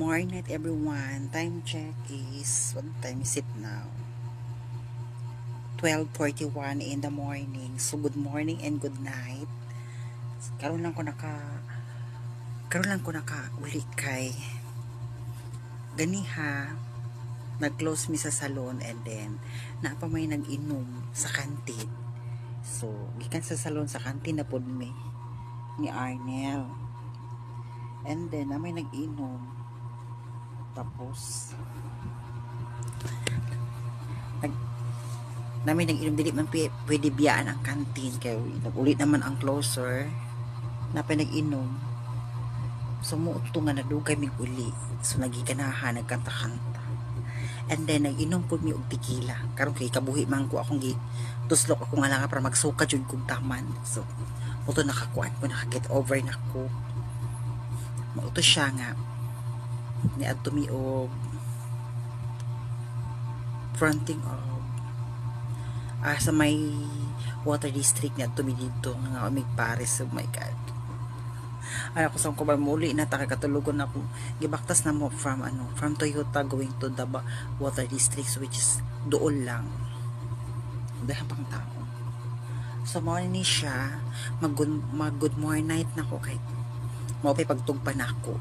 morning everyone. Time check is, what time is it now? 12:41 in the morning. So good morning and good night. Karon lang ko uli kay ganiha nag-close mi sa salon, and then napa may nag-inom sa kantin. So gikan sa salon sa kantin na pod mi ni Arnel, and then na may nag-inom, tapos namin nag-inom, dili man pwede biyaan ang kantin kay nag-ulit naman ang closer na pa nag-inom. So muto nga nadugay mig uli, so nagiganahan, nagkanta-kanta, and then nag-inom po mi og tequila karon kay kabuhi man ko akong tuslok ako nga lang para magsuka jud kog taman. So muto nakakuan ko, naka-get over na ko. Mauto siya nga ni adto mi og fronting of sa may water district na tumi dito nga Omig Paris. Oh my god, ay ako sa ko ba muli na takakatulugon ako, gibaktas na mo from Toyota going to the water district, which is dool lang dahil pang tao. So mo ni siya mag good morning night na ko kay mo pay pagtugpa na ako.